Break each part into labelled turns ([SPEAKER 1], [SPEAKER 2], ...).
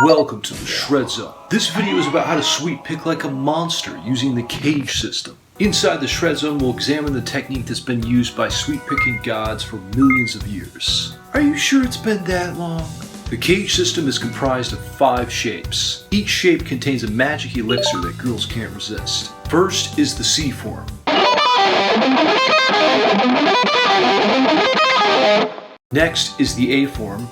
[SPEAKER 1] Welcome to the Shred Zone. This video is about how to sweep pick like a monster using the CAGED system. Inside the Shred Zone, we'll examine the technique that's been used by sweep picking gods for millions of years. Are you sure it's been that long? The CAGED system is comprised of 5 shapes. Each shape contains a magic elixir that girls can't resist. First is the C form. Next is the A form,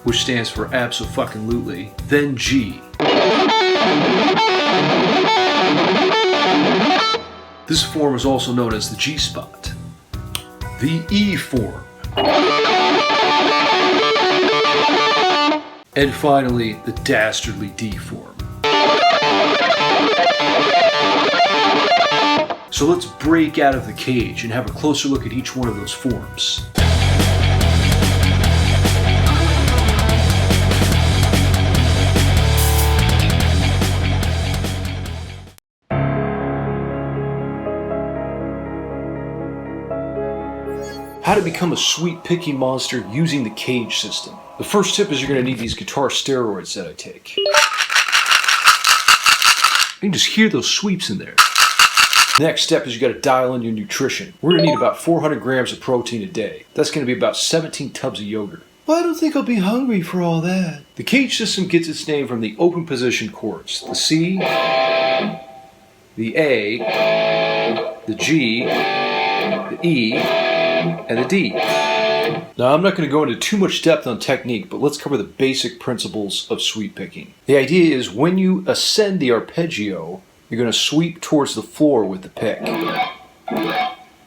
[SPEAKER 1] which stands for abso-fucking-lutely. Then G. This form is also known as the G spot. The E form. And finally, the dastardly D form. So let's break out of the cage and have a closer look at each one of those forms. How to become a sweep picking monster using the CAGED system. The first tip is you're going to need these guitar steroids that I take. You can just hear those sweeps in there. Next step is you got to dial in your nutrition. We're going to need about 400 grams of protein a day. That's going to be about 17 tubs of yogurt. Well, I don't think I'll be hungry for all that. The CAGED system gets its name from the open position chords. The C, the A, the G, the E, and the D. Now, I'm not going to go into too much depth on technique, but let's cover the basic principles of sweep picking. The idea is when you ascend the arpeggio, you're going to sweep towards the floor with the pick.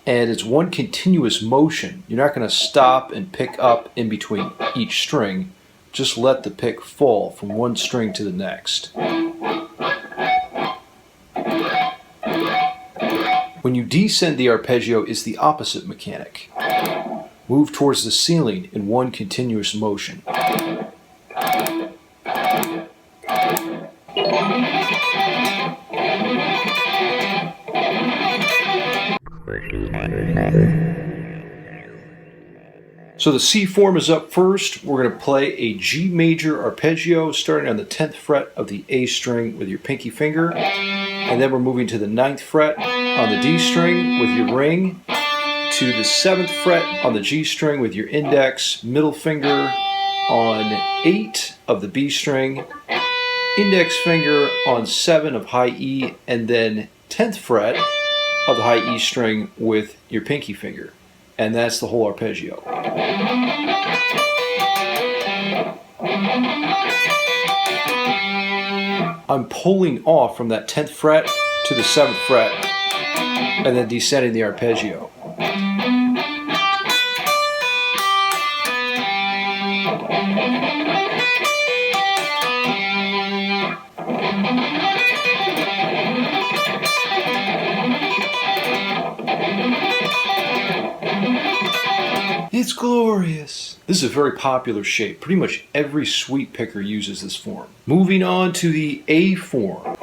[SPEAKER 1] And it's one continuous motion. You're not going to stop and pick up in between each string. Just let the pick fall from one string to the next. When you descend the arpeggio, it's the opposite mechanic. Move towards the ceiling in one continuous motion. So the C form is up first. We're going to play a G major arpeggio starting on the 10th fret of the A string with your pinky finger. And then we're moving to the 9th fret on the D string with your ring, to the 7th fret on the G string with your index, middle finger on 8 of the B string, index finger on 7 of high E, and then 10th fret of the high E string with your pinky finger. And that's the whole arpeggio. I'm pulling off from that 10th fret to the 7th fret and then descending the arpeggio. It's glorious. This is a very popular shape. Pretty much every sweep picker uses this form. Moving on to the A form.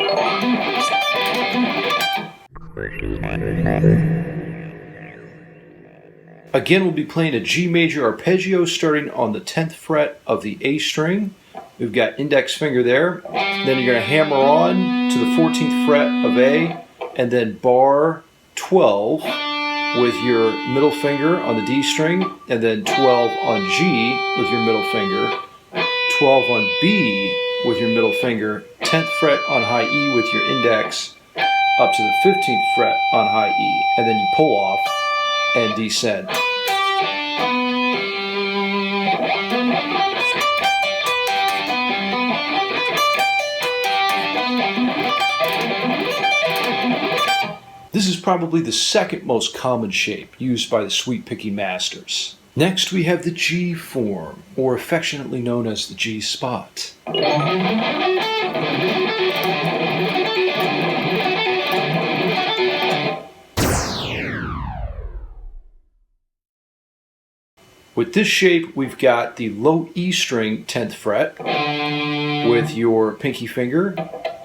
[SPEAKER 1] Again, we'll be playing a G major arpeggio starting on the 10th fret of the A string. We've got index finger there. Then you're going to hammer on to the 14th fret of A and then bar 12 with your middle finger on the D string, and then 12 on G with your middle finger, 12 on B with your middle finger, 10th fret on high E with your index, up to the 15th fret on high E, and then you pull off and descend. This is probably the second most common shape used by the sweep picking masters. Next we have the G form, or affectionately known as the G spot. With this shape, we've got the low E string 10th fret with your pinky finger.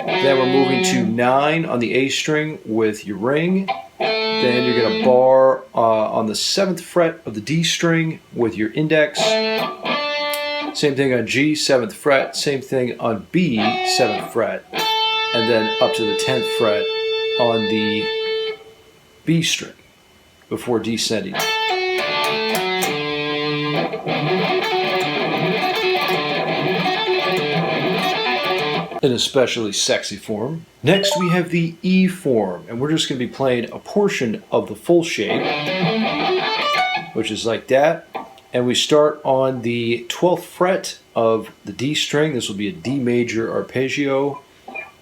[SPEAKER 1] Then we're moving to 9 on the A string with your ring. Then you're going to bar on the 7th fret of the D string with your index. Same thing on G, 7th fret. Same thing on B, 7th fret. And then up to the 10th fret on the B string before descending. An especially sexy form. Next we have the E form, and we're just going to be playing a portion of the full shape, which is like that. And we start on the 12th fret of the D string. This will be a D major arpeggio.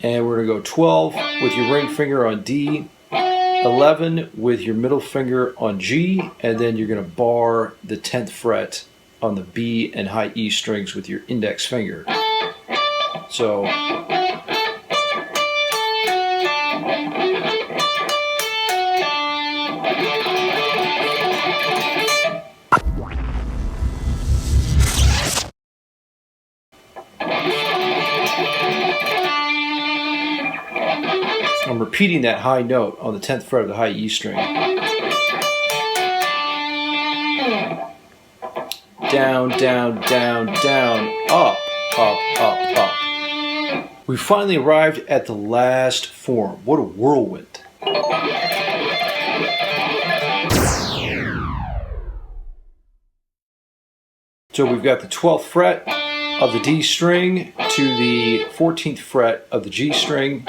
[SPEAKER 1] And we're going to go 12 with your ring finger on D, 11 with your middle finger on G, and then you're going to bar the 10th fret on the B and high E strings with your index finger. So I'm repeating that high note on the 10th fret of the high E string. Down, down, down, down, up, up, up, up. We finally arrived at the last form. What a whirlwind. So we've got the 12th fret of the D string to the 14th fret of the G string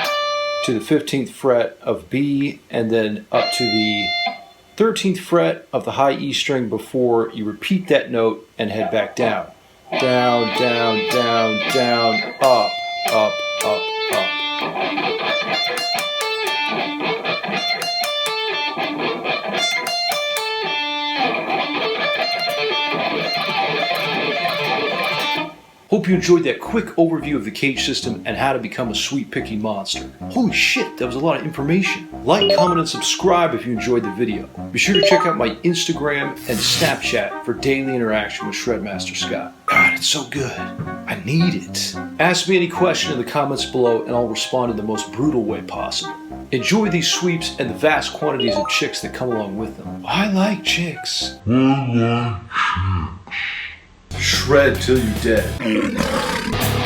[SPEAKER 1] to the 15th fret of B, and then up to the 13th fret of the high E string before you repeat that note and head back down. Down, down, down, down, up, up, up, up. Hope you enjoyed that quick overview of the CAGED system and how to become a sweet picking monster. Holy shit, that was a lot of information. Like, comment, and subscribe if you enjoyed the video. Be sure to check out my Instagram and Snapchat for daily interaction with Shredmaster Scott. God, it's so good. I need it. Ask me any question in the comments below and I'll respond in the most brutal way possible. Enjoy these sweeps and the vast quantities of chicks that come along with them. I like chicks. I like chicks. Shred till you're dead.